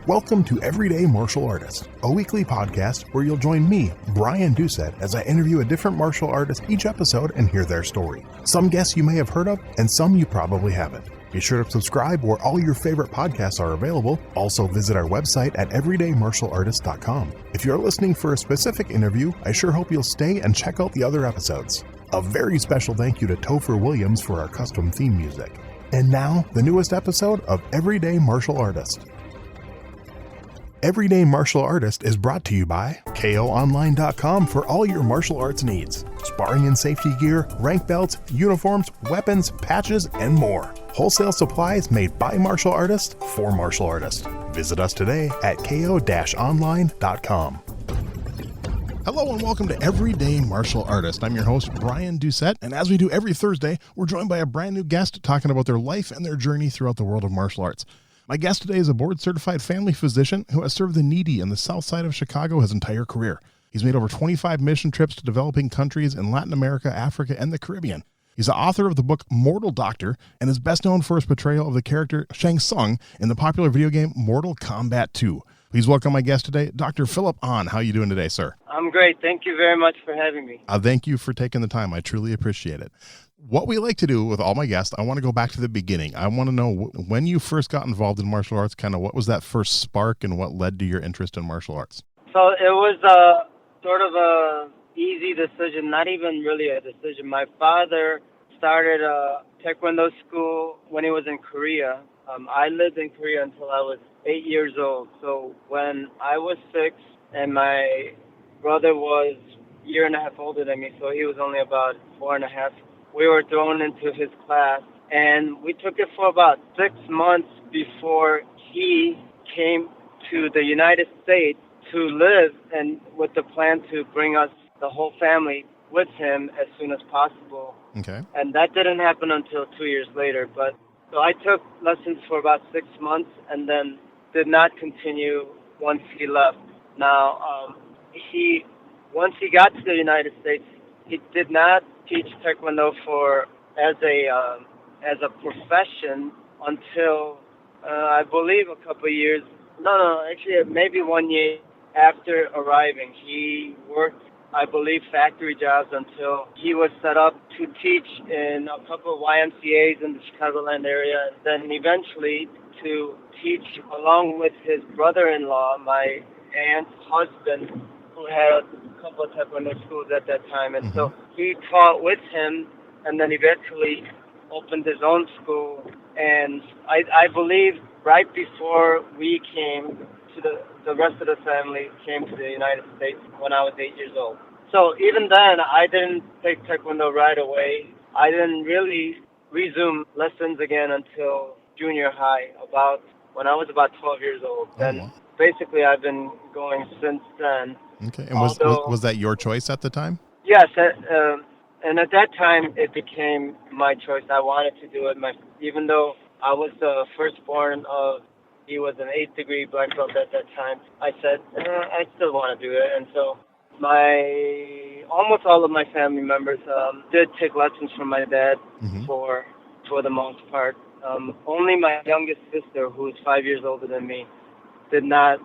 Welcome to Everyday Martial Artist, a weekly podcast where you'll join me, Brian Doucette, as I interview a different martial artist each episode and hear their story. Some guests you may have heard of, and some you probably haven't. Be sure to subscribe where all your favorite podcasts are available. Also visit our website at everydaymartialartist.com. If you're listening for a specific interview, I sure hope you'll stay and check out the other episodes. A very special thank you to Topher Williams for our custom theme music. And now, the newest episode of Everyday Martial Artist. Everyday Martial Artist is brought to you by KOOnline.com for all your martial arts needs. Sparring and safety gear, rank belts, uniforms, weapons, patches, and more. Wholesale supplies made by martial artists for martial artists. Visit us today at ko-online.com. Hello and welcome to Everyday Martial Artist. I'm your host, Brian Doucette, and as we do every Thursday, we're joined by a brand new guest talking about their life and their journey throughout the world of martial arts. My guest today is a board-certified family physician who has served the needy in the south side of Chicago his entire career. He's made over 25 mission trips to developing countries in Latin America, Africa, and the Caribbean. He's the author of the book Mortal Doctor and is best known for his portrayal of the character Shang Tsung in the popular video game Mortal Kombat II. Please welcome my guest today, Dr. Phillip Ahn. How are you doing today, sir? I'm great. Thank you very much for having me. Thank you for taking the time. I truly appreciate it. What we like to do with all my guests, I want to go back to the beginning. I want to know when you first got involved in martial arts, kind of what was that first spark and what led to your interest in martial arts? So it was sort of a easy decision, not even really a decision. My father started a Taekwondo school when he was in Korea. I lived in Korea until I was 8 years old. So when I was 6 and my brother was a year and a half older than me, so he was only about 4.5, we were thrown into his class, and we took it for about 6 months before he came to the United States to live, and with the plan to bring us, the whole family, with him as soon as possible. Okay. And that didn't happen until 2 years later. But so I took lessons for about 6 months and then did not continue once he left. Now, once he got to the United States, he did not teach Taekwondo as a profession until I believe a couple of years. Actually maybe 1 year after arriving. He worked, I believe, factory jobs until he was set up to teach in a couple of YMCAs in the Chicagoland area, and then eventually to teach along with his brother-in-law, my aunt's husband, who had a couple of Taekwondo schools at that time. And so he taught with him and then eventually opened his own school. And I believe right before we came to the rest of the family came to the United States when I was 8 years old. So even then, I didn't take Taekwondo right away. I didn't really resume lessons again until junior high, when I was about 12 years old. And basically, I've been going since then. Okay, and was that your choice at the time? Yes, and at that time, it became my choice. I wanted to do it. Even though I was the firstborn he was an 8th degree black belt at that time, I said, I still want to do it. And so almost all of my family members did take lessons from my dad for the most part. Only my youngest sister, who is 5 years older than me, did not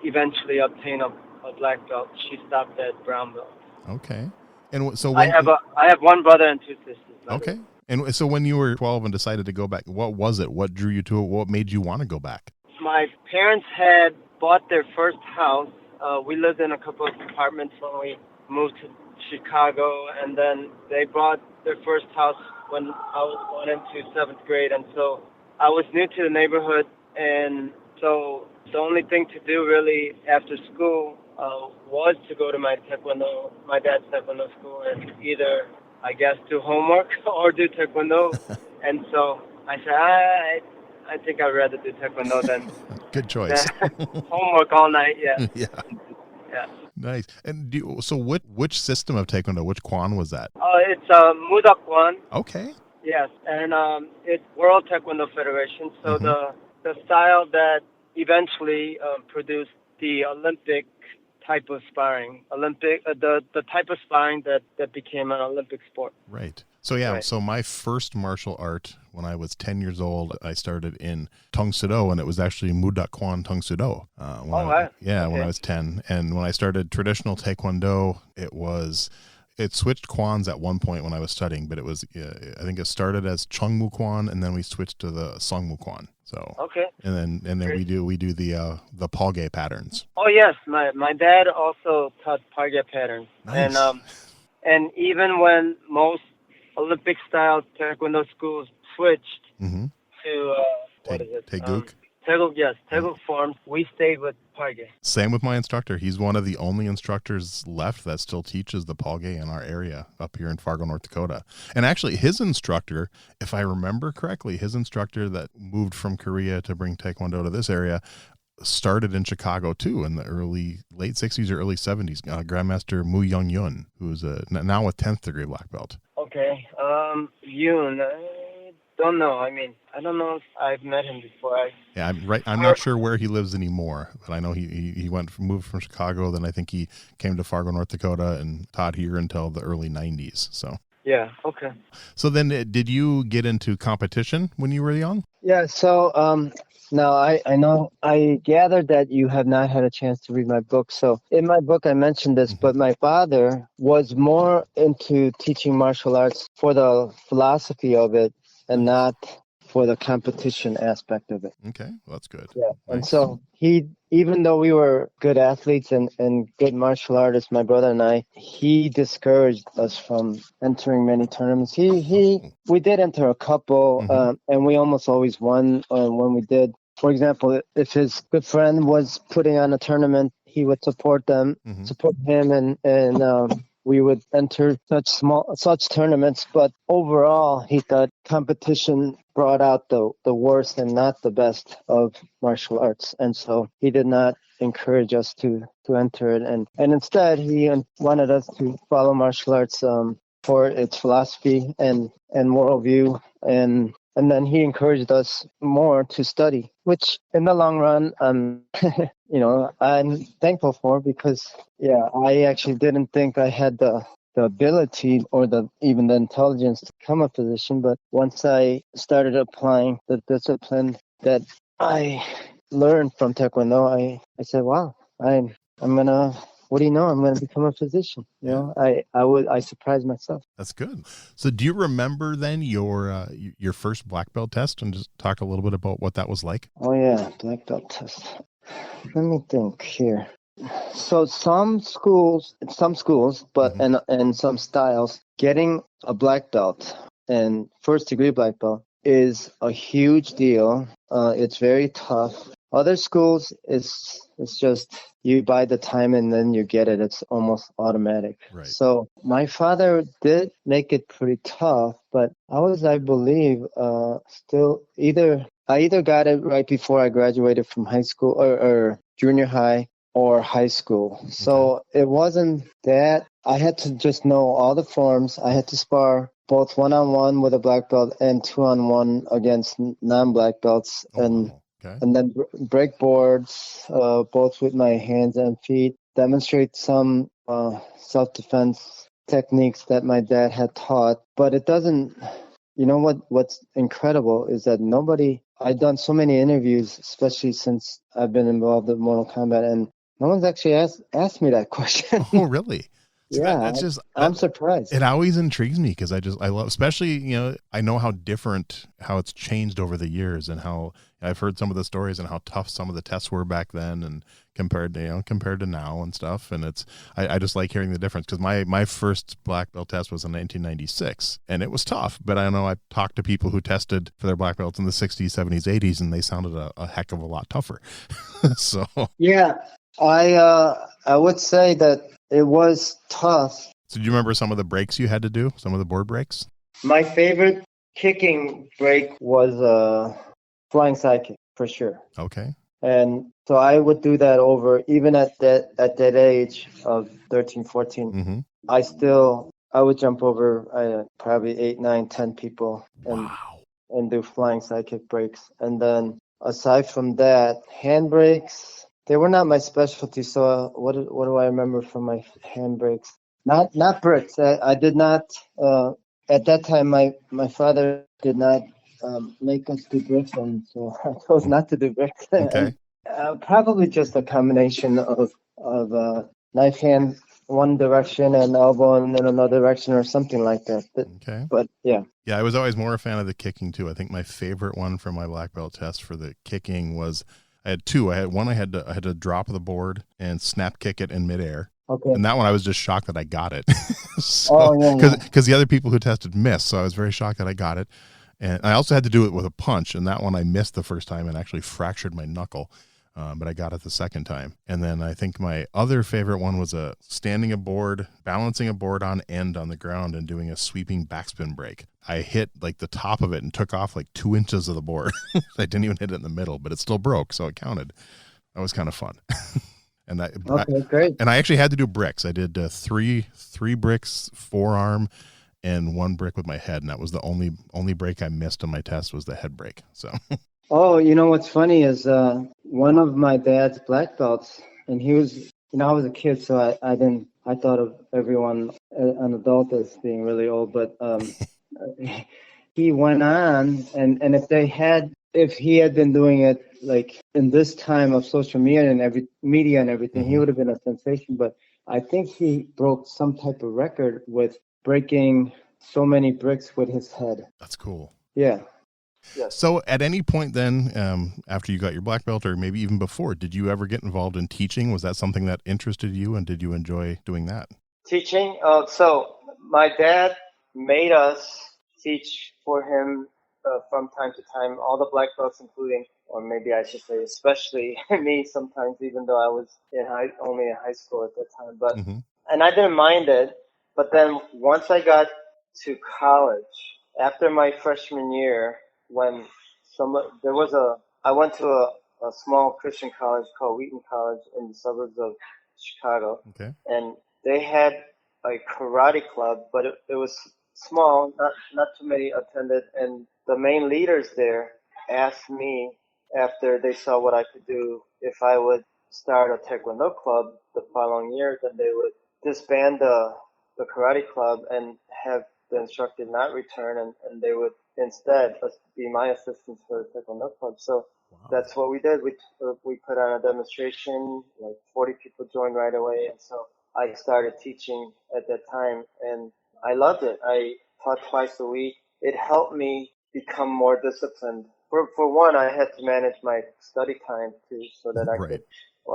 eventually obtain a black belt. She stopped at brown belt. Okay. And so I have one brother and 2 sisters. Okay. And so when you were 12 and decided to go back, what was it? What drew you to it? What made you want to go back? My parents had bought their first house. We lived in a couple of apartments when we moved to Chicago, and then they bought their first house when I was going into 7th grade. And so I was new to the neighborhood, and so the only thing to do really after school was to go to my dad's Taekwondo school, and either, I guess, do homework or do Taekwondo. And so I said, I think I'd rather do Taekwondo than good choice. Homework all night. Yeah. Yeah. Nice. And so which system of Taekwondo, which Kwan was that? It's Mudak Kwan. Okay. Yes, and it's World Taekwondo Federation. So the style that eventually produced the Olympic type of sparring, the type of sparring that became an Olympic sport. Right. So yeah, Right. so my first martial art when I was 10 years old, I started in Tung Sudo, and it was actually Mudak Kwan Tung Sudo. Wow. When I Okay. was 10, and when I started traditional Taekwondo, it switched Kwans at one point when I was studying, but it was I think it started as Chung Mu Kwan, and then we switched to the Song Mu Kwan. So Okay. and then Great. we do the Palge patterns. Oh yes, my dad also taught target patterns, Nice. and even when most Olympic style Taekwondo schools switched Mm-hmm. to what is it? Taeguk. Taeguk, yes, Taeguk forms. We stayed with Parge. Same with my instructor. He's one of the only instructors left that still teaches the Palge in our area up here in Fargo, North Dakota. And actually, his instructor, if I remember correctly, his instructor that moved from Korea to bring Taekwondo to this area started in Chicago too in the late 60s or early 70s. Grandmaster Mu Young Yun, who's now a 10th degree black belt. Okay. Yoon. I don't know. I mean, I don't know if I've met him before. I'm not sure where he lives anymore, but I know he moved from Chicago. Then I think he came to Fargo, North Dakota, and taught here until the early 90s. So Yeah. Okay. So then, did you get into competition when you were young? Yeah, so now I know I gathered that you have not had a chance to read my book. So in my book I mentioned this, but my father was more into teaching martial arts for the philosophy of it and not for the competition aspect of it. Okay, well, that's good. Yeah. Nice. And so even though we were good athletes and good martial artists, my brother and I, he discouraged us from entering many tournaments. We did enter a couple, and we almost always won when we did. For example, if his good friend was putting on a tournament, he would support him, and we would enter such tournaments. But overall, he thought competition brought out the worst and not the best of martial arts, and so he did not encourage us to enter it, and instead he wanted us to follow martial arts for its philosophy and worldview, and then he encouraged us more to study, which in the long run, I'm thankful for, because I actually didn't think I had the ability or even the intelligence to become a physician. But once I started applying the discipline that I learned from Taekwondo, I said, wow, I'm gonna, what do you know, I'm gonna become a physician. You know, I surprised myself. That's good. So do you remember then your first black belt test, and just talk a little bit about what that was like? Oh yeah, black belt test. Let me think here. So some schools, but and some styles, getting a black belt and first degree black belt is a huge deal. It's very tough. Other schools, it's just you buy the time and then you get it. It's almost automatic. Right. So my father did make it pretty tough, but I believe, still I either got it right before I graduated from high school or junior high or high school. So it wasn't that I had to just know all the forms. I had to spar both 1-on-1 with a black belt and 2-on-1 against non-black belts, and then break boards, both with my hands and feet, demonstrate some self-defense techniques that my dad had taught. But it doesn't, what's incredible is that I've done so many interviews, especially since I've been involved in Mortal Kombat, and no one's actually asked me that question. Oh, really? So Yeah, I'm surprised. It always intrigues me, because I love, especially, I know how it's changed over the years, and how I've heard some of the stories and how tough some of the tests were back then, and compared to now and stuff. And I just like hearing the difference, because my first black belt test was in 1996, and it was tough. But I know I talked to people who tested for their black belts in the 60s, 70s, 80s, and they sounded a heck of a lot tougher. So yeah, I would say that it was tough. So do you remember some of the breaks you had to do? Some of the board breaks? My favorite kicking break was flying sidekick, for sure. Okay. And so I would do that over, even at that age of 13, 14. I would jump over probably 8, 9, 10 people and do flying sidekick breaks. And then aside from that, hand breaks, They were not my specialty. So what do I remember from my handbrakes? Not bricks. I did not. At that time, my father did not make us do bricks, and so I chose not to do bricks. Okay. And probably just a combination of knife hand one direction and elbow in another direction or something like that. Okay. But yeah. Yeah, I was always more a fan of the kicking too. I think my favorite one for my black belt test for the kicking was I had two. I had one I had to drop the board and snap kick it in midair. Okay. And that one I was just shocked that I got it. Yeah. Because the other people who tested missed, so I was very shocked that I got it. And I also had to do it with a punch, and that one I missed the first time and actually fractured my knuckle. But I got it the second time. And then I think my other favorite one was standing a board, balancing a board on end on the ground and doing a sweeping backspin break. I hit like the top of it and took off like 2 inches of the board. I didn't even hit it in the middle, but it still broke, so it counted. That was kind of fun. Great. And I actually had to do bricks. I did three bricks, forearm, and 1 brick with my head, and that was the only break I missed on my test was the head break. So. Oh, what's funny is one of my dad's black belts, and he was, I was a kid, so I thought of everyone, an adult, as being really old, but he went on, and if he had been doing it like in this time of social media and everything, he would have been a sensation. But I think he broke some type of record with breaking so many bricks with his head. That's cool. Yeah. Yes. So at any point then, after you got your black belt or maybe even before, did you ever get involved in teaching? Was that something that interested you, and did you enjoy doing that? Teaching? So my dad made us teach for him from time to time, all the black belts, including, or maybe I should say especially me sometimes, even though I was only in high school at that time. But and I didn't mind it. But then once I got to college, after my freshman year, when I went to a small Christian college called Wheaton College in the suburbs of Chicago. Okay. And they had a karate club, but it was small, not too many attended. And the main leaders there asked me, after they saw what I could do, if I would start a taekwondo club the following year. Then they would disband the karate club and have the instructor not return, and they would instead be my assistants for the taekwondo club. So that's what we did. We put on a demonstration, like 40 people joined right away, and so I started teaching at that time, and I loved it. I taught twice a week. It helped me become more disciplined. For one, I had to manage my study time too, so that I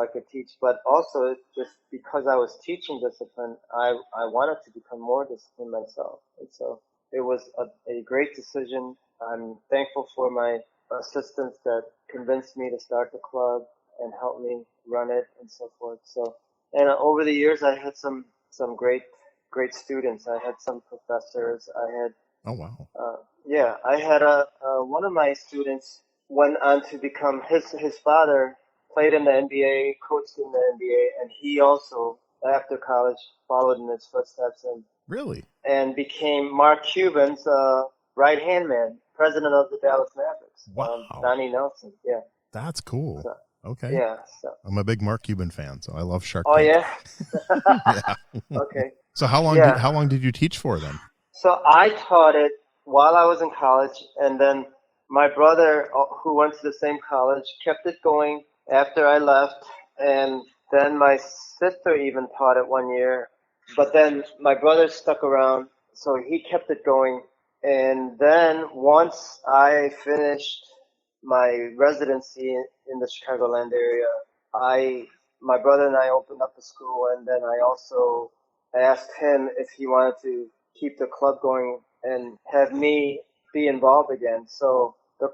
could teach. But also, just because I was teaching discipline, I wanted to become more disciplined myself, and so it was a great decision. I'm thankful for my assistants that convinced me to start the club and helped me run it and so forth. So, and over the years, I had some great students. I had some professors. I had. Oh wow. I had one of my students went on to become his father played in the NBA, coached in the NBA, and he also after college followed in his footsteps and became Mark Cuban's right hand man, president of the Dallas Mavericks. Wow. Donnie Nelson. Yeah. That's cool. So, okay. Yeah. So. I'm a big Mark Cuban fan, so I love Shark Tank. Oh yeah. Yeah. Okay. So how long did you teach for then? So I taught it while I was in college, and then my brother, who went to the same college, kept it going after I left, and then my sister even taught it 1 year, but then my brother stuck around, so he kept it going, and then once I finished my residency in the Chicagoland area, my brother and I opened up a school, and then I also asked him if he wanted to keep the club going and have me be involved again. So the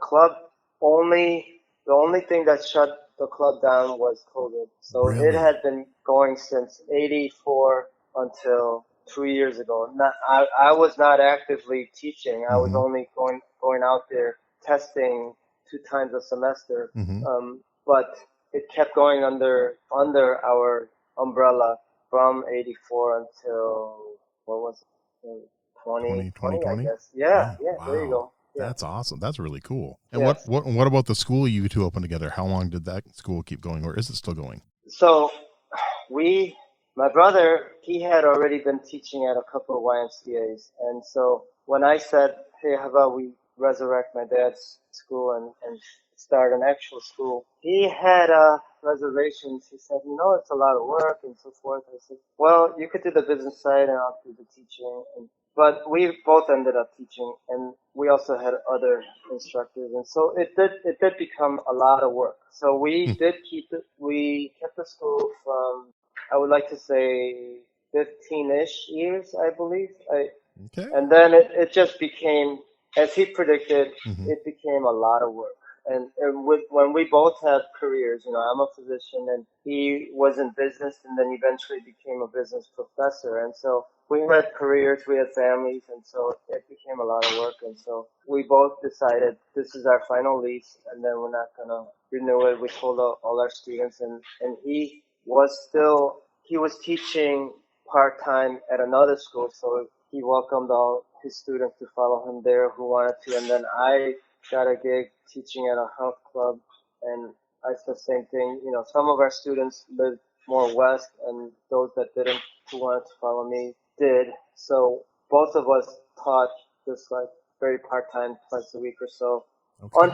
only thing that shut the club down was COVID. So It had been going since '84 until 2 years ago. I was not actively teaching. I was only going out there testing 2 times a semester. But it kept going under our umbrella from '84 until what was it? 2020, I guess. Yeah, wow. There you go. Yeah. That's awesome. That's really cool. And Yes. what about the school you two opened together? How long did that school keep going, or is it still going? So my brother, he had already been teaching at a couple of YMCA's. And so when I said, hey, how about we resurrect my dad's school and start an actual school, he had reservations. He said, it's a lot of work and so forth. I said, well, you could do the business side and I'll do the teaching. But we both ended up teaching, and we also had other instructors, and so it did become a lot of work. So we did we kept the school from, I would like to say, 15-ish years, I believe. Okay. And then it just became, as he predicted, Mm-hmm. it became a lot of work. When we both had careers, I'm a physician and he was in business and then eventually became a business professor. And so we had careers, we had families, and so it became a lot of work. And so we both decided this is our final lease and then we're not going to renew it. We told all our students, and he was teaching part-time at another school. So he welcomed all his students to follow him there who wanted to. And then I got a gig teaching at a health club, and I said the same thing. Some of our students lived more west, and those that didn't, who wanted to follow me, did. So both of us taught just like very part-time, twice a week or so, Okay.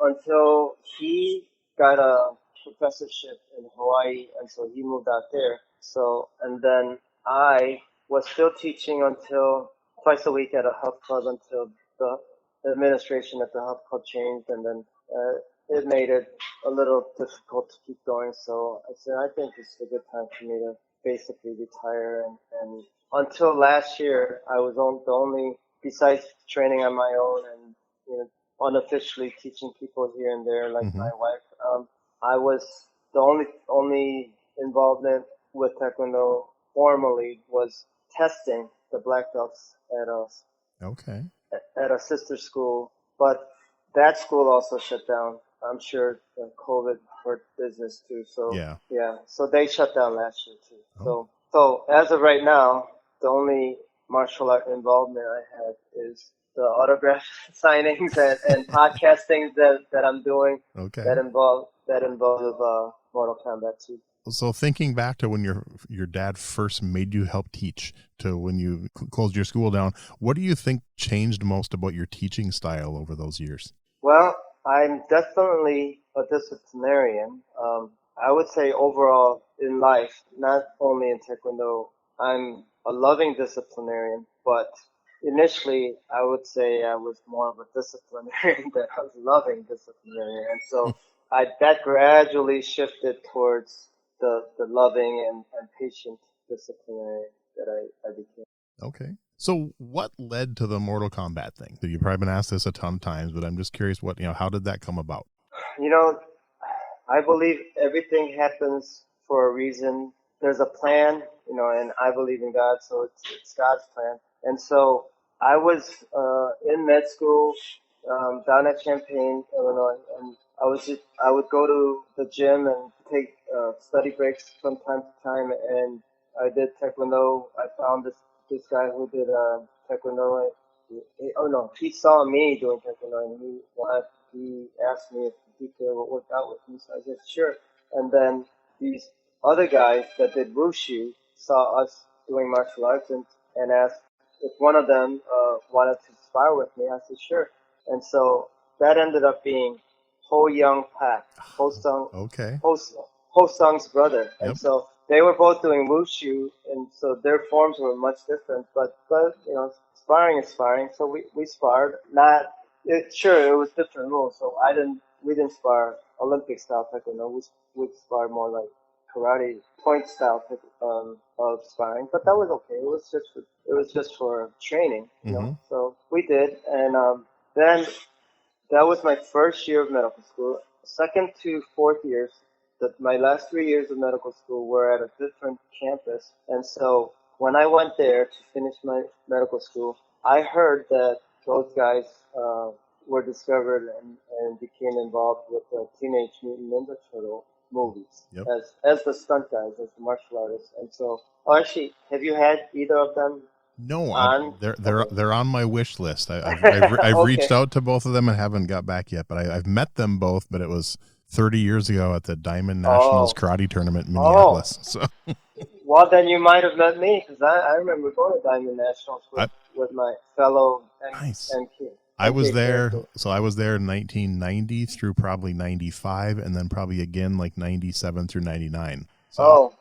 until he got a professorship in Hawaii, and so he moved out there. So, and then I was still teaching until twice a week at a health club until the administration at the health club changed, and then it made it a little difficult to keep going. So I said, I think this is a good time for me to basically retire. And until last year, I was the only, besides training on my own and unofficially teaching people here and there, like Mm-hmm. my wife. I was the only involvement with Taekwondo formally was testing the black belts Okay. at a sister school, but that school also shut down. I'm sure COVID hurt business too. So Yeah. yeah, so they shut down last year too. Oh. So as of right now, the only martial art involvement I have is the autograph signings and podcasting that I'm doing Okay. that involve Mortal Kombat 2. So thinking back to when your dad first made you help teach to when you closed your school down, what do you think changed most about your teaching style over those years? Well, I'm definitely a disciplinarian. I would say overall in life, not only in Taekwondo, I'm a loving disciplinarian, but initially I would say I was more of a disciplinarian than a loving disciplinarian. And so that gradually shifted towards the loving and patient disciplinarian that I became. Okay. So what led to the Mortal Kombat thing? So you've probably been asked this a ton of times, but I'm just curious how did that come about? You know, I believe everything happens for a reason. There's a plan, and I believe in God, so it's God's plan. And so I was in med school down at Champaign, Illinois, and I would go to the gym and take study breaks from time to time, and I did Taekwondo. I found this guy who did Taekwondo. Oh no, he saw me doing Taekwondo, and he asked me if he could work out with me. So I said sure. And then these other guys that did wushu saw us doing martial arts and asked if one of them wanted to spar with me. I said sure. And so that ended up being Ho Young Pak, Okay. Ho Sung's brother. And Yep. so they were both doing wushu, and so their forms were much different. But sparring is sparring. So we sparred. Sure, it was different rules. So we didn't spar Olympic style taekwondo. We sparred more like karate point style of sparring. But that was okay. It was just for training. Mm-hmm. So we did, and then that was my first year of medical school. Second to fourth years, my last 3 years of medical school were at a different campus. And so when I went there to finish my medical school, I heard that those guys were discovered and became involved with the Teenage Mutant Ninja Turtle movies Yep. as the stunt guys, as the martial artists. And so, actually, have you had either of them? No, On? they're on my wish list. I've Okay. reached out to both of them and haven't got back yet. But I've met them both. But it was 30 years ago at the Diamond Nationals Oh, karate tournament in oh. Minneapolis. So Well, then you might have met me because I remember going to Diamond Nationals I, with my fellow nice. MK, I was MK there. character. So I was there in 1990 through probably 95, and then probably again like 97 through 99. So Oh,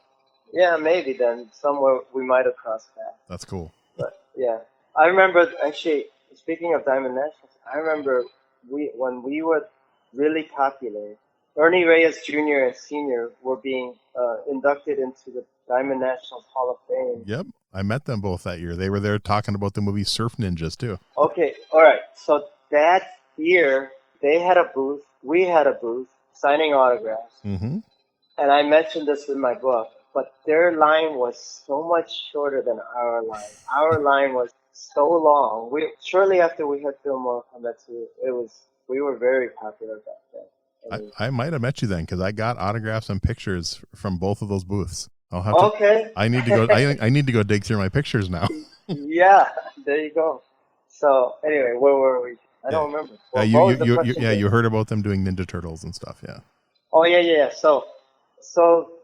yeah, maybe then somewhere we might have crossed paths. that's cool. But yeah, I remember actually. Speaking of Diamond Nationals, I remember when we were really popular. Ernie Reyes Jr. and Sr. were being inducted into the Diamond Nationals Hall of Fame. Yep, I met them both that year. They were there talking about the movie Surf Ninjas too. Okay, all right. So that year they had a booth, we had a booth signing autographs, Mm-hmm. and I mentioned this in my book. But their line was so much shorter than our line. Our line was so long. We shortly after we had filmed Mortal Kombat 2, we were very popular back then. I mean, I might have met you then because I got autographs and pictures from both of those booths. I'll have to. okay. I need to go. I need to go dig through my pictures now. Yeah, there you go. So anyway, where were we? I Yeah. don't remember. What was the question? Yeah, you heard about them doing Ninja Turtles and stuff. Yeah. Oh yeah. So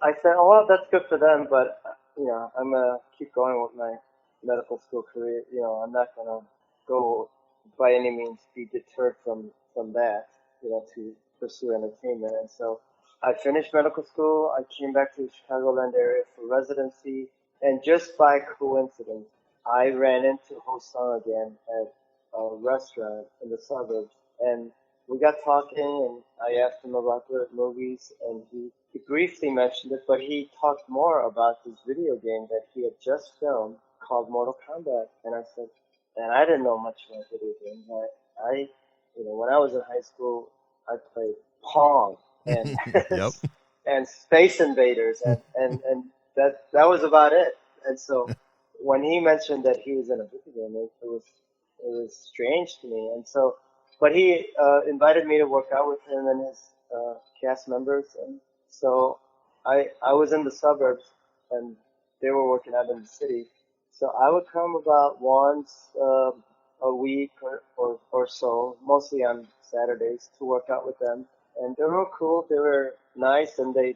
I said, oh well, that's good for them, but I'm gonna keep going with my medical school career. I'm not gonna go by any means be deterred from that. To pursue entertainment. And so I finished medical school. I came back to the Chicagoland area for residency, and just by coincidence, I ran into Hosang again at a restaurant in the suburbs, and we got talking, and I asked him about the movies, and he briefly mentioned it, but he talked more about this video game that he had just filmed called Mortal Kombat. And I said, and I didn't know much about video games. I when I was in high school, I played Pong and Yep. and Space Invaders, and that was about it. And so when he mentioned that he was in a video game, it was strange to me. And so, but he invited me to work out with him and his cast members, and so I was in the suburbs, and they were working out in the city. So I would come about once a week or so, mostly on Saturdays, to work out with them. And they were cool. They were nice, and they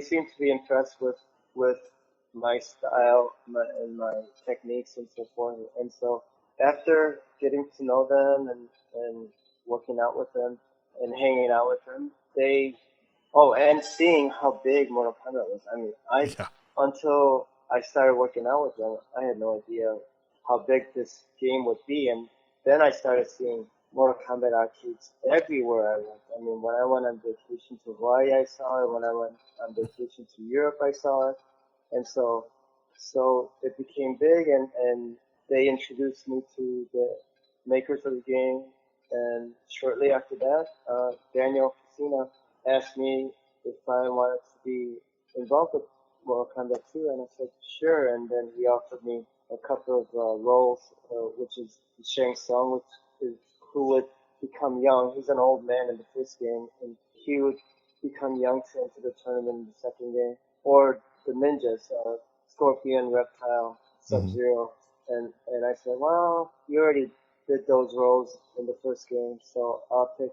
seemed to be impressed with my style and my techniques and so forth. And so after getting to know them and working out with them and hanging out with them, and seeing how big Mortal Kombat was. I mean, Yeah. until I started working out with them, I had no idea how big this game would be. And then I started seeing Mortal Kombat arcades everywhere I went. I mean, when I went on vacation to Hawaii, I saw it. When I went on vacation to Europe, I saw it. And so it became big, and they introduced me to the makers of the game. And shortly after that, Daniel Casina asked me if I wanted to be involved with Mortal Kombat 2, and I said sure. And then he offered me a couple of roles, which is Shang Tsung, which is who would become young. He's an old man in the first game, and he would become young to enter the tournament in the second game. Or the ninjas, Scorpion, Reptile, Mm-hmm. Sub-Zero. And I said, well, you already did those roles in the first game, so I'll pick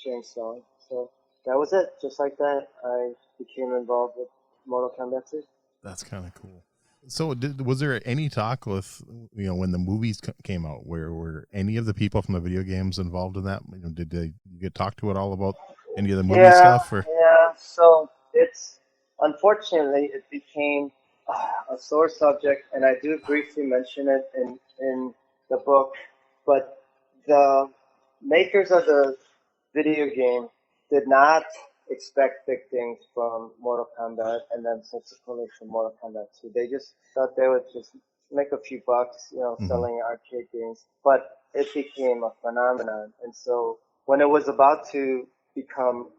Shang Tsung. So that was it. Just like that, I became involved with Mortal Kombat 2. That's kind of cool. So, was there any talk with when the movies came out? Where were any of the people from the video games involved in that? Did they get talked to at all about any of the movie stuff? Or Yeah. So unfortunately, it became a sore subject, and I do briefly mention it in the book. But the makers of the video game did not expect big things from Mortal Kombat, and then subsequently from Mortal Kombat 2. They just thought they would just make a few bucks, Mhm. selling arcade games. But it became a phenomenon. And so when it was about to become,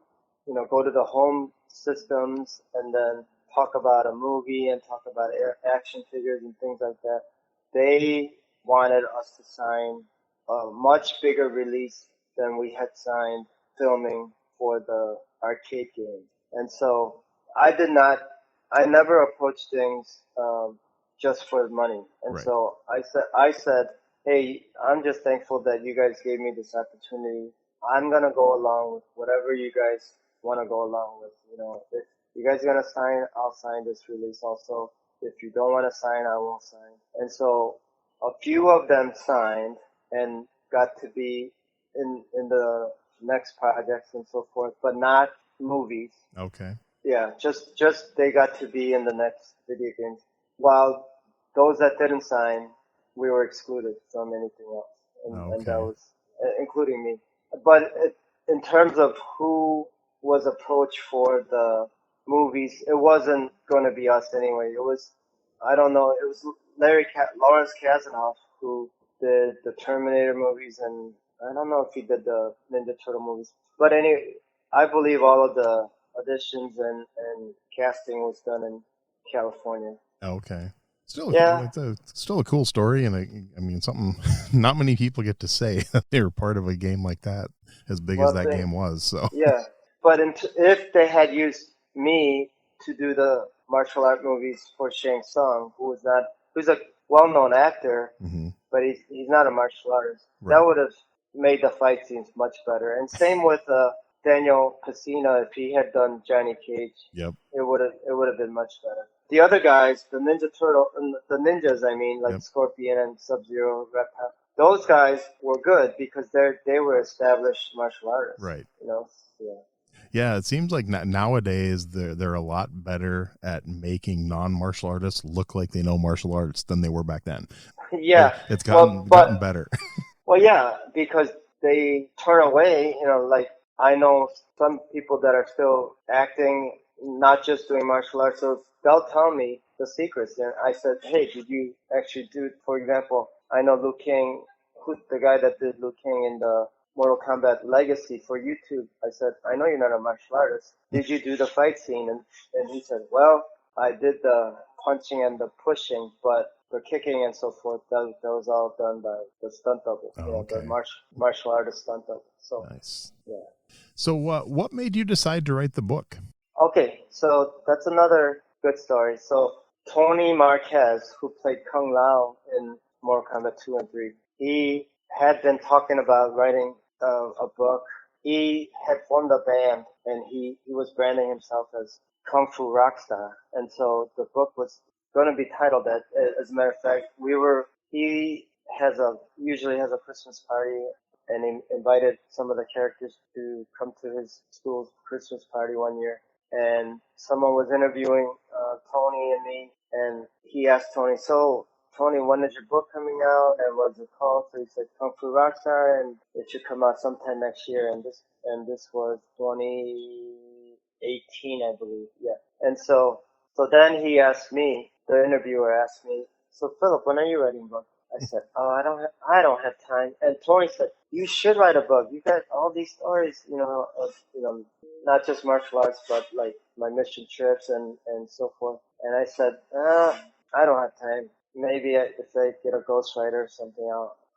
go to the home systems and then talk about a movie and talk about action figures and things like that, they wanted us to sign a much bigger release than we had signed filming for the arcade game. And so I never approached things just for money. And Right. so I said, hey, I'm just thankful that you guys gave me this opportunity. I'm gonna go along with whatever you guys want to go along with. If you guys are gonna sign, I'll sign this release also. If you don't want to sign, I won't sign. And so a few of them signed and got to be in the next projects and so forth, but not movies. Okay. Yeah, just they got to be in the next video games. While those that didn't sign, we were excluded from anything else, and that Okay. was including me. But in terms of who was approached for the movies, it wasn't going to be us anyway. It was, I don't know, it was Lawrence Kasanoff who did the Terminator movies, and I don't know if he did the Ninja Turtle movies. But anyway, I believe all of the auditions and casting was done in California. Okay. Still, Yeah, it's still a cool story, and I mean, something not many people get to say that they were part of a game like that, as big as well, that game was. So, yeah. But if they had used me to do the martial art movies for Shang Tsung, who's a well-known actor, hmm but he's not a martial artist, that right. would have made the fight scenes much better. And same with Daniel Casina. If he had done Johnny Cage, Yep. it would have been much better. The other guys, the ninjas, I mean, like Yep. Scorpion and Sub-Zero, Reptile, those guys were good because they were established martial artists. Right. Yeah. Yeah, it seems like nowadays they're a lot better at making non-martial artists look like they know martial arts than they were back then. Yeah. It's Well, gotten better. well, yeah, because they turn away. Like I know some people that are still acting, not just doing martial arts. So they'll tell me the secrets, and I said, "Hey, did you actually do?" For example, I know Liu Kang, the guy that did Liu Kang in the Mortal Kombat Legacy for YouTube. I said, "I know you're not a martial artist. Did you do the fight scene?" And he said, "Well, I did the punching and the pushing, but the kicking and so forth, that was all done by the stunt double, Oh, the okay. martial artist stunt double." So, Nice. yeah. So, what made you decide to write the book? Okay, so that's another good story. So Tony Marquez, who played Kung Lao in Mortal Kombat 2 and 3, he had been talking about writing a book. He had formed a band, and he was branding himself as Kung Fu Rockstar. And so the book was going to be titled that. As a matter of fact, he usually has a Christmas party, and he invited some of the characters to come to his school's Christmas party one year. And someone was interviewing Tony and me, and he asked Tony, "So, Tony, when is your book coming out, and what's it called?" So he said, "Kung Fu Rockstar, and it should come out sometime next year." And this was 2018, I believe. Yeah. And so then the interviewer asked me, "So, Philip, when are you writing a book?" I said, "Oh, I don't have time." And Tony said, "You should write a book. You got all these stories, not just martial arts, but like my mission trips and so forth." And I said, "I don't have time. Maybe if I get a ghostwriter or something,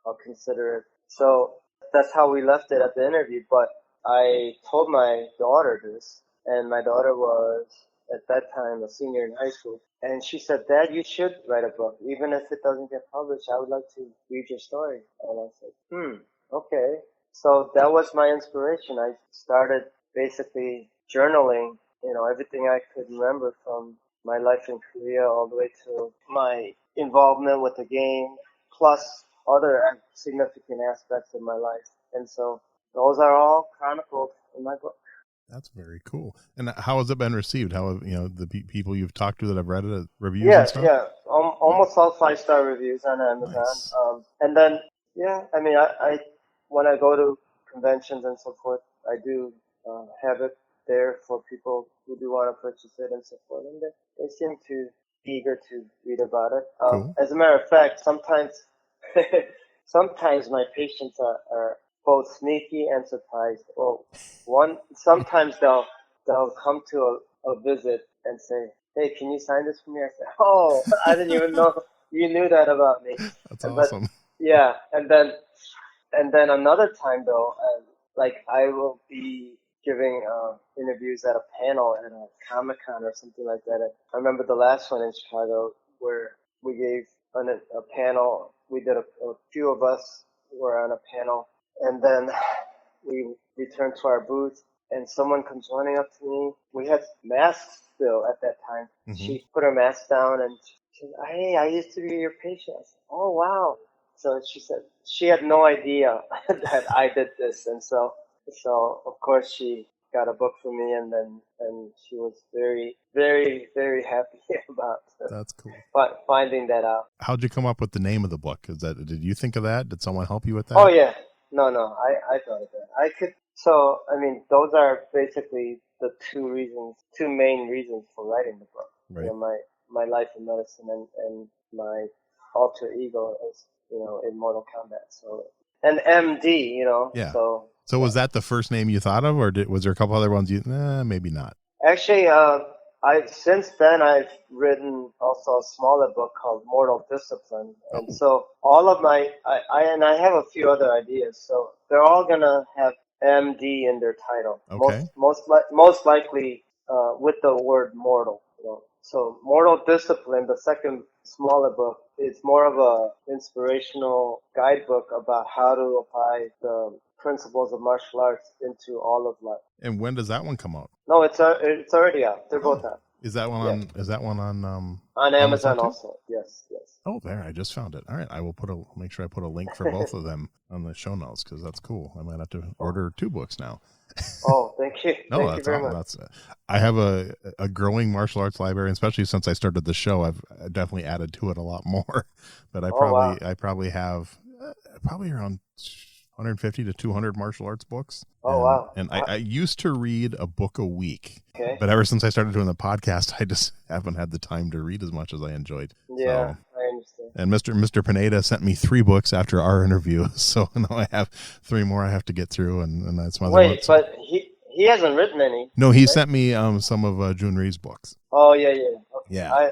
I'll consider it." So that's how we left it at the interview. But I told my daughter this, and my daughter was at that time a senior in high school. And she said, "Dad, you should write a book. Even if it doesn't get published, I would like to read your story." And I said, okay. So that was my inspiration. I started basically journaling, everything I could remember from my life in Korea all the way to my involvement with the game, plus other significant aspects of my life. And so those are all chronicled in my book. That's very cool. And how has it been received? How have the people you've talked to that have read it, reviews and Yeah, stuff? yeah. Almost all 5-star reviews on Amazon. Nice. And then, yeah, I mean, I when I go to conventions and so forth, I do have it there for people who do want to purchase it and so forth. And they seem to be eager to read about it. Cool. As a matter of fact, sometimes my patients are both sneaky and surprised. Sometimes they'll come to a visit and say, "Hey, can you sign this for me?" I said, "Oh, I didn't even know you knew that about me." That's But awesome. yeah, and then another time though, like I will be giving interviews at a panel at a Comic Con or something like that. I remember the last one in Chicago where we gave a panel. We did a few of us were on a panel, and then we returned to our booth, and someone comes running up to me. We had masks still at that time. She put her mask down and she said, "Hey, I used to be your patient." I said, "Oh, wow." So she said she had no idea that I did this, and so of course she got a book for me, and she was very, very, very happy about That's cool. Finding that out. How'd you come up with the name of the book? Did you think of that? Did someone help you with that? Oh yeah, no, I thought of that. I could. So I mean, those are basically the two main reasons for writing the book. Right. You know, my life in medicine and my alter ego is, you know, in Mortal Kombat. So and MD, you know. Yeah. So was that the first name you thought of, or was there a couple other ones maybe not? Actually, since then I've written also a smaller book called Mortal Discipline, and so all of I have a few other ideas. So they're all gonna have MD in their title. Okay. Most likely with the word mortal. You know. So Mortal Discipline, the second smaller book, is more of a inspirational guidebook about how to apply the principles of martial arts into all of life. And when does that one come out? No, it's already out. They're both out. Is that one on? Is that one on Amazon also? Yes. Oh, there! I just found it. All right, I will make sure I put a link for both of them on the show notes, because that's cool. I might have to order 2 books now. Oh, thank you. No, thank you very much. I have a growing martial arts library, especially since I started the show. I've definitely added to it a lot more. But I probably have around 150 to 200 martial arts books. Oh, wow. And I used to read a book a week. Okay. But ever since I started doing the podcast, I just haven't had the time to read as much as I enjoyed. Yeah, so, I understand. And Mr. Pineda sent me 3 books after our interview. So now I have 3 more I have to get through. And that's my Wait, but he hasn't written any. No, he sent me some of Jun Ri's books. Oh, yeah. Okay. Yeah.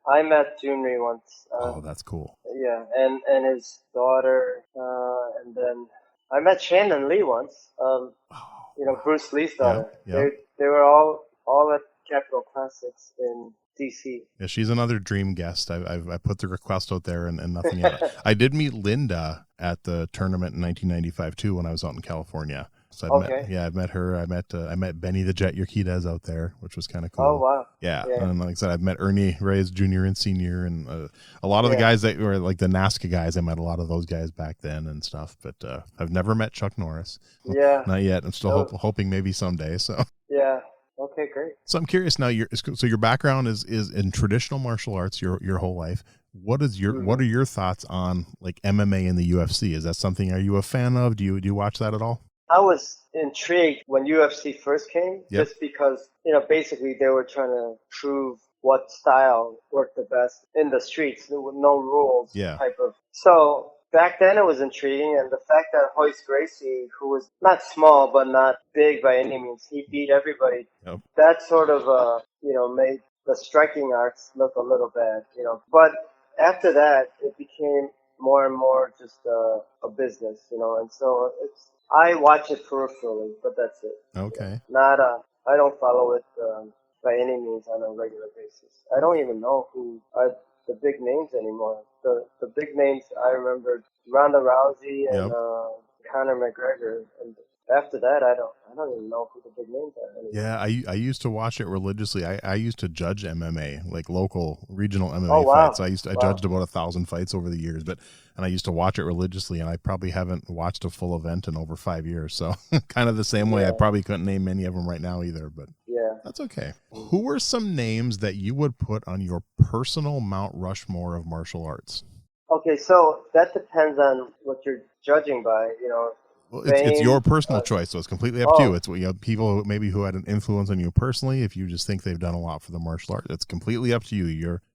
I met Jun Ri once. Oh, that's cool. Yeah, and his daughter, and then I met Shannon Lee once. You know, Bruce Lee's daughter. Yeah. They were all at Capitol Classics in DC. Yeah, she's another dream guest. I put the request out there and nothing yet. I did meet Linda at the tournament in 1995 too, when I was out in California. So I've met her. I met Benny the Jet Urquidez out there, which was kind of cool. Oh, wow. Yeah. And like I said, I've met Ernie Reyes Jr. and Sr. and a lot of the guys that were like the NASCA guys. I met a lot of those guys back then and stuff, but I've never met Chuck Norris. Yeah. Not yet. I'm still hoping maybe someday. So. Yeah. Okay, great. So I'm curious now. Your background is in traditional martial arts your whole life. What are your thoughts on like MMA and the UFC? Is that something? Are you a fan of? Do you watch that at all? I was intrigued when UFC first came, just because, you know, basically they were trying to prove what style worked the best in the streets with no rules type of. So back then it was intriguing, and the fact that Royce Gracie, who was not small but not big by any means, he beat everybody. Yep. That sort of made the striking arts look a little bad, you know. But after that, it became more and more just a business, you know, and so I watch it peripherally, but that's it. Okay. I don't follow it by any means on a regular basis. I don't even know who are the big names anymore. The big names I remember: Ronda Rousey and Conor McGregor, and after that I don't even know who the big names are anymore. Yeah, I used to watch it religiously. I used to judge MMA, like local regional MMA fights. I judged about 1,000 fights over the years, and I used to watch it religiously, and I probably haven't watched a full event in over 5 years. So kind of the same way. I probably couldn't name many of them right now either, but that's okay. Who are some names that you would put on your personal Mount Rushmore of martial arts? Okay, so that depends on what you're judging by, you know. Well, it's your personal choice, so it's completely up to you. It's people who had an influence on you personally. If you just think they've done a lot for the martial art, it's completely up to you.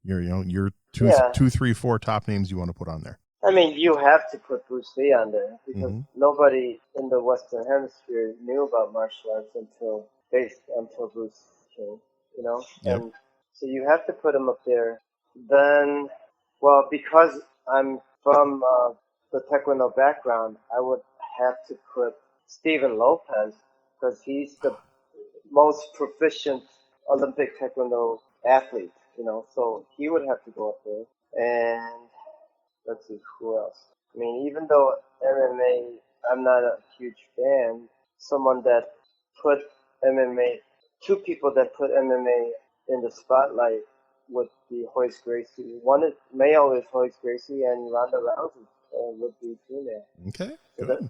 Your two, 3, 4 top names you want to put on there. I mean, you have to put Bruce Lee on there because nobody in the Western Hemisphere knew about martial arts until Bruce came, you know. Yep. And so you have to put him up there. Then, well, because I'm from the Taekwondo background, I would have to put Steven Lopez because he's the most proficient Olympic Taekwondo athlete, you know, so he would have to go up there. and let's see who else. I mean, even though MMA, I'm not a huge fan. Someone that put MMA, two people that put MMA in the spotlight would be Royce Gracie. One is male is Royce Gracie, and Ronda Rousey would be female. Okay, So good.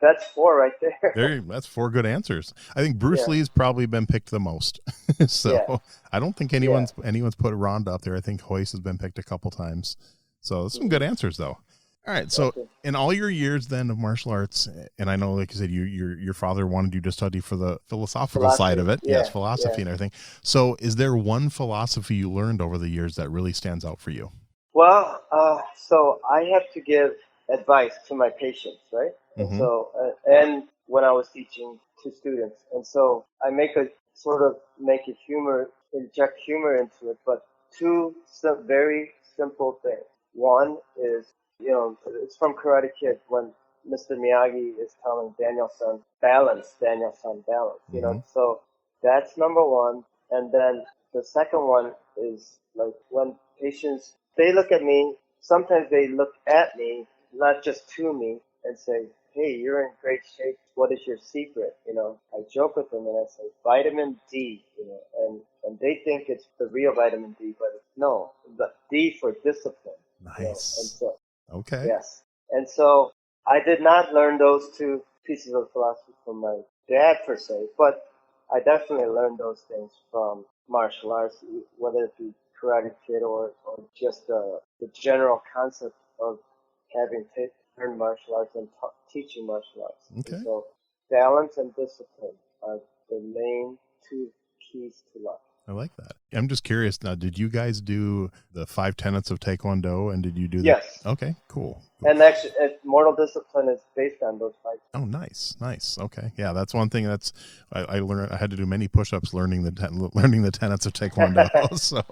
that's four right there. That's four good answers. I think Bruce Yeah. Lee's probably been picked the most. So Yeah. I don't think anyone's put Ronda up there. I think Hoist has been picked a couple times. So some good answers though. All right. So in all your years then of martial arts, and I know, like you said, your father wanted you to study for the philosophical side of it. Yeah, yes, philosophy and everything. So is there one philosophy you learned over the years that really stands out for you? Well, so I have to give advice to my patients, right? And Mm-hmm. so, and when I was teaching to students, and so I make a sort of inject humor into it, but two very simple things. One is, it's from Karate Kid when Mr. Miyagi is telling Daniel-san, balance, Daniel-san, balance, so that's number one. And then the second one is like when patients, they look at me, sometimes they look at me, not just to me, and say, hey, you're in great shape. What is your secret? I joke with them and I say, vitamin D, and they think it's the real vitamin D, but no, the D for discipline. Nice. And so, okay. Yes. And so I did not learn those two pieces of philosophy from my dad per se, but I definitely learned those things from martial arts, whether it be Karate Kid or just the general concept of having learned martial arts and teaching martial arts. Okay. And so balance and discipline are the main two keys to life. I like that. I'm just curious now, did you guys do the 5 tenets of Taekwondo, and did you do that? Yes. Okay, cool. And actually, Mortal Discipline is based on those 5 tenets. Oh, nice. Okay. Yeah, that's one thing that's, I learned, I had to do many push-ups learning the tenets of Taekwondo. So,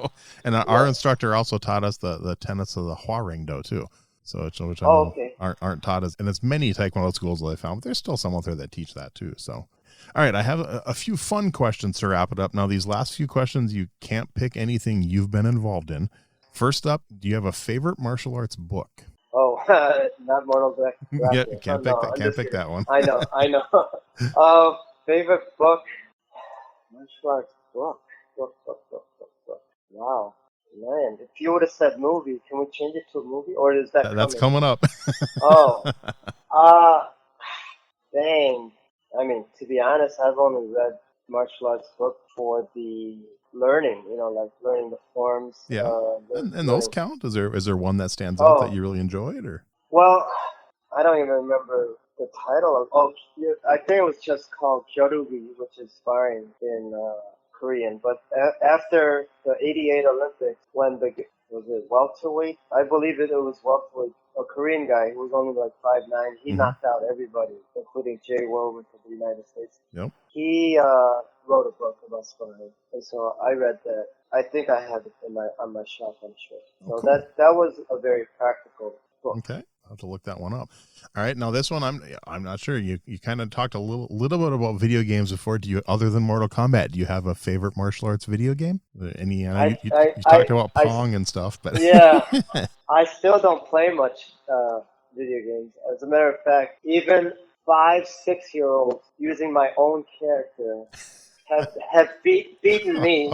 and our instructor also taught us the tenets of the Hwa Do too. So, which I know aren't taught as, and it's many Taekwondo schools that I found, but there's still some out there that teach that too. So, all right, I have a few fun questions to wrap it up. Now, these last few questions, you can't pick anything you've been involved in. First up, do you have a favorite martial arts book? Oh, not Mortal Kombat. Yeah, can't pick that one. I know. Favorite book? Martial arts book. Wow. Man, if you would have said movie, can we change it to a movie? Or is that That's coming up. Dang. I mean, to be honest, I've only read martial arts book for the learning, like learning the forms. Yeah. And those count? Is there one that stands out that you really enjoyed, or? Well, I don't even remember the title of. I think it was just called Gyorugi, which is sparring in Korean. But after the '88 Olympics, when was it welterweight? I believe it was welterweight. A Korean guy who was only like 5'9", he knocked out everybody, including Jay Warwick of the United States. Yep. He wrote a book about sparring, and so I read that. I think I have it on my shelf, I'm sure. So cool. that was a very practical book. Okay. I'll have to look that one up. All right. Now this one, I'm not sure. You kind of talked a little bit about video games before. Do you, other than Mortal Kombat, do you have a favorite martial arts video game? Any? You talked about Pong and stuff, but yeah, I still don't play much video games. As a matter of fact, even 5-6-year-olds using my own character have beaten me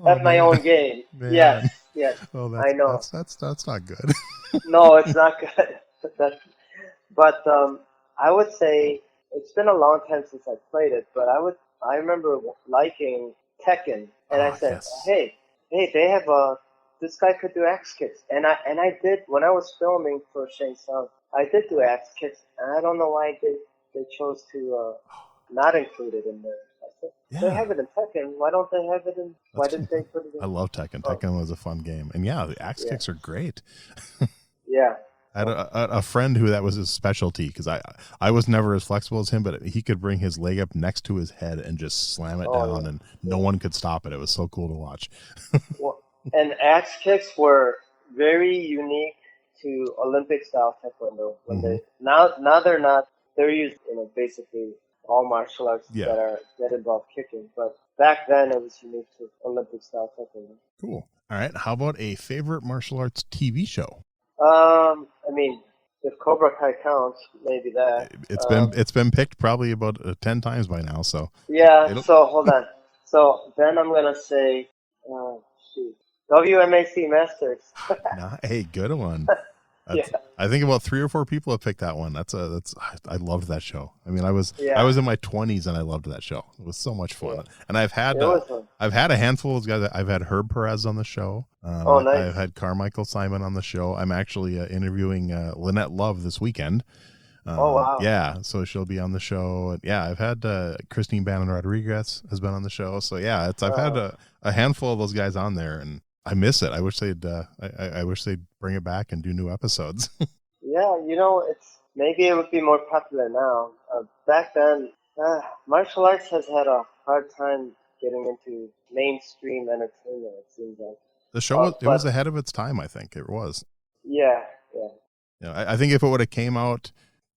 at my own game. Man. Yes. Well, I know. That's not good. No, it's not good. But I would say it's been a long time since I played it. But I remember liking Tekken, and I said, yes. Hey, they have this guy could do axe kicks, and I did when I was filming for Shang Tsung. I did do axe kicks, and I don't know why they chose to not include it in there. They have it in Tekken. Why don't they have it in? Why didn't they put it in? I love Tekken. Tekken was a fun game, and the axe kicks are great. Yeah. I had a friend who that was his specialty, because I was never as flexible as him, but he could bring his leg up next to his head and just slam it down, and no one could stop it. It was so cool to watch. Well, and axe kicks were very unique to Olympic style Taekwondo. When now they're not. They're used, basically all martial arts Yeah. that involve kicking. But back then, it was unique to Olympic style kicking. Cool. All right. How about a favorite martial arts TV show? I mean, if Cobra Kai counts, maybe that. It's been picked probably about 10 times by now. So Yeah. it'll. So hold on. So then I'm gonna say, shoot, WMAC Masters. Nah, hey, good one. Yeah. I think about 3 or 4 people have picked that one. I loved that show. I mean, I was Yeah. in my 20s and I loved that show. It was so much fun. Yeah. And I've had a handful of guys. I've had Herb Perez on the show. Oh, nice. I've had Carmichael Simon on the show. I'm actually interviewing Lynette Love this weekend. Oh, wow. Yeah, so she'll be on the show. Yeah, I've had Christine Bannon Rodriguez has been on the show. So yeah, I've had a handful of those guys on there, and I miss it. I wish they'd I wish they'd bring it back and do new episodes. Yeah, maybe it would be more popular now. Back then, martial arts has had a hard time getting into mainstream entertainment. It seems like The show was ahead of its time. I think it was. Yeah. I think if it would have came out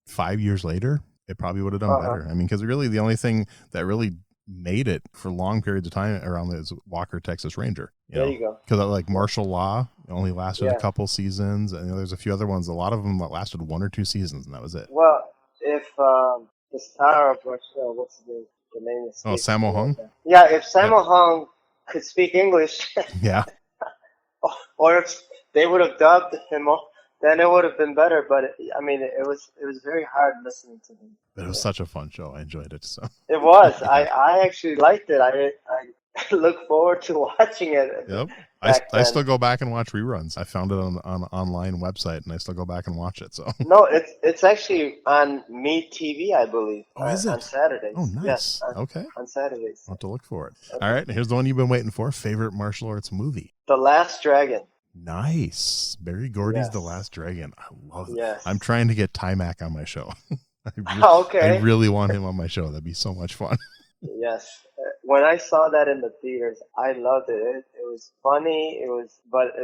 5 years later, it probably would have done better. I mean, because really the only thing that really made it for long periods of time around is Walker, Texas Ranger. There you go. Because like Martial Law only lasted a couple seasons, and there's a few other ones. A lot of them that lasted 1 or 2 seasons, and that was it. Well, if the star of Martial, what's his name? The name is Sammo Hung. Yeah, if Sammo Hung could speak English, yeah, or if they would have dubbed him, then it would have been better. But it was very hard listening to him. But it was such a fun show. I enjoyed it. So it was. I actually liked it. I look forward to watching it. Yep. I still go back and watch reruns. I found it on an online website, and I still go back and watch it. So no, it's actually on Me TV, I believe. Oh, is it? On Saturdays? Oh, nice. Yes, okay. On Saturdays. I'll have to look for it. Okay. All right, here's the one you've been waiting for. Favorite martial arts movie? The Last Dragon. Nice. Barry Gordy's The Last Dragon. I love it. Yes. I'm trying to get Timac on my show. Okay. I really want him on my show. That'd be so much fun. Yes. When I saw that in the theaters, I loved it. It was funny. But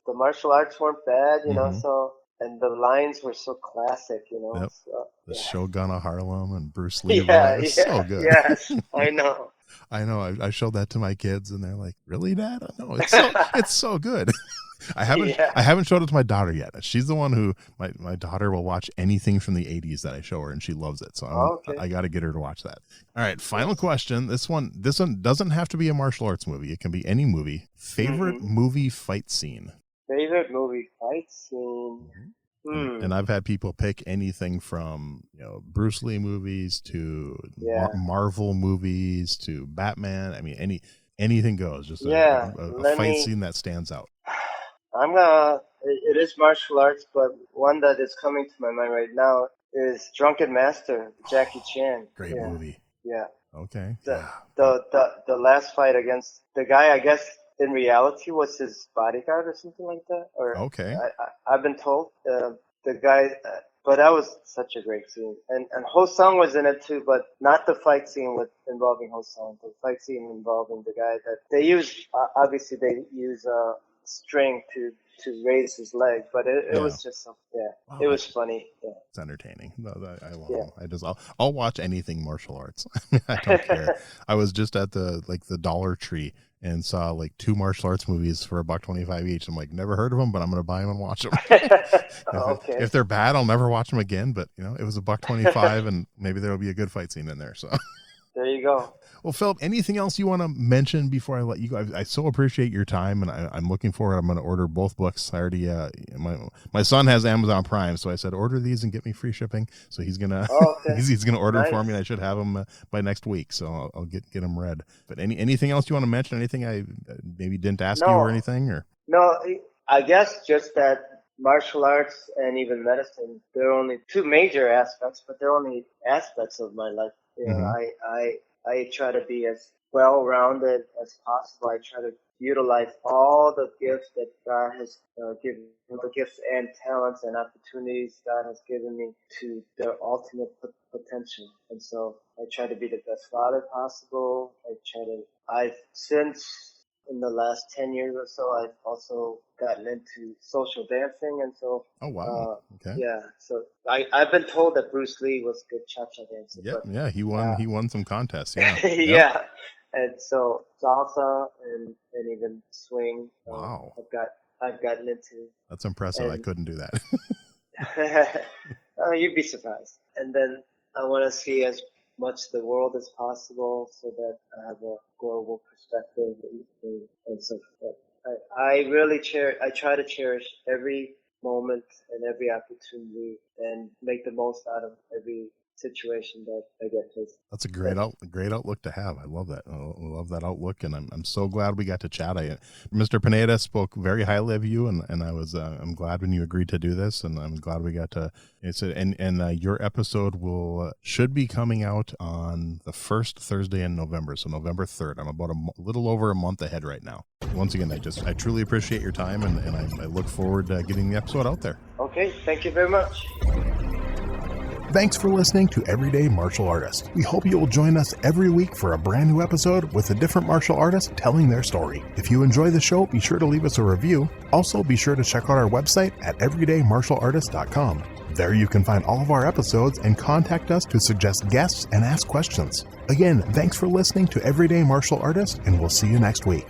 the martial arts weren't bad, you know, so, and the lines were so classic, you know. Yep. So, the Shogun of Harlem and Bruce Lee. So good. Yes, I know. I know. I showed that to my kids, and they're like, "Really, Dad?" No, it's so good. I haven't showed it to my daughter yet. She's the one who my daughter will watch anything from the 80s that I show her, and she loves it. So I got to get her to watch that. All right, final question. This one doesn't have to be a martial arts movie. It can be any movie. Favorite movie fight scene? Favorite movie fight scene? And I've had people pick anything from Bruce Lee movies to Marvel movies to Batman. I mean, anything goes. Just a fight scene that stands out. It is martial arts, but one that is coming to my mind right now is Drunken Master, Jackie Chan. Great movie. Yeah. Okay. The last fight against the guy, I guess in reality was his bodyguard or something like that. Or okay. I've been told the guy, but that was such a great scene. And Ho Sung was in it too, but not the fight scene involving Ho Sung. The fight scene involving the guy that they use. Obviously, they use string to raise his leg, but it was just wow. It was funny. It's entertaining. I love them. I'll watch anything martial arts. I don't care. I was just at the Dollar Tree and saw like 2 martial arts movies for $1.25 each. I'm like, never heard of them, but I'm gonna buy them and watch them. Okay. If they're bad, I'll never watch them again, but it was $1.25 and maybe there'll be a good fight scene in there. So there you go. Well, Phillip, anything else you want to mention before I let you go? I so appreciate your time, and I'm looking forward. I'm going to order both books. I already my son has Amazon Prime, so I said order these and get me free shipping. So he's gonna he's gonna order them for me, and I should have them by next week. So I'll get them read. But anything else you want to mention? Anything I maybe didn't ask you or anything? Or no, I guess just that martial arts and even medicine, they're only 2 major aspects, but they're only aspects of my life. I try to be as well-rounded as possible. I try to utilize all the gifts that God has given, the gifts and talents and opportunities God has given me to their ultimate potential. And so I try to be the best father possible. Since in the last 10 years or so, I've also gotten into social dancing, and so Oh wow. Okay. yeah. So I've been told that Bruce Lee was a good cha-cha dancer. Yeah, But, yeah. He won some contests. Yeah. Yep. yeah. And so salsa and even swing. Wow. I've gotten into. That's impressive. I And couldn't do that. you'd be surprised. And then I want to see as much of the world as possible so that I have a global perspective and so forth. I really I try to cherish every moment and every opportunity and make the most out of every situation that I get placed. That's a great outlook to have. I love that. I love that outlook, and I'm so glad we got to chat. Mr. Pineda spoke very highly of you, and I'm glad when you agreed to do this, and I'm glad we got to. Your episode should be coming out on the first Thursday in November, so November 3rd. I'm about a little over a month ahead right now. Once again, I truly appreciate your time, and I look forward to getting the episode out there. Okay, thank you very much. Thanks for listening to Everyday Martial Artist. We hope you will join us every week for a brand new episode with a different martial artist telling their story. If you enjoy the show, be sure to leave us a review. Also, be sure to check out our website at everydaymartialartist.com. There you can find all of our episodes and contact us to suggest guests and ask questions. Again, thanks for listening to Everyday Martial Artist, and we'll see you next week.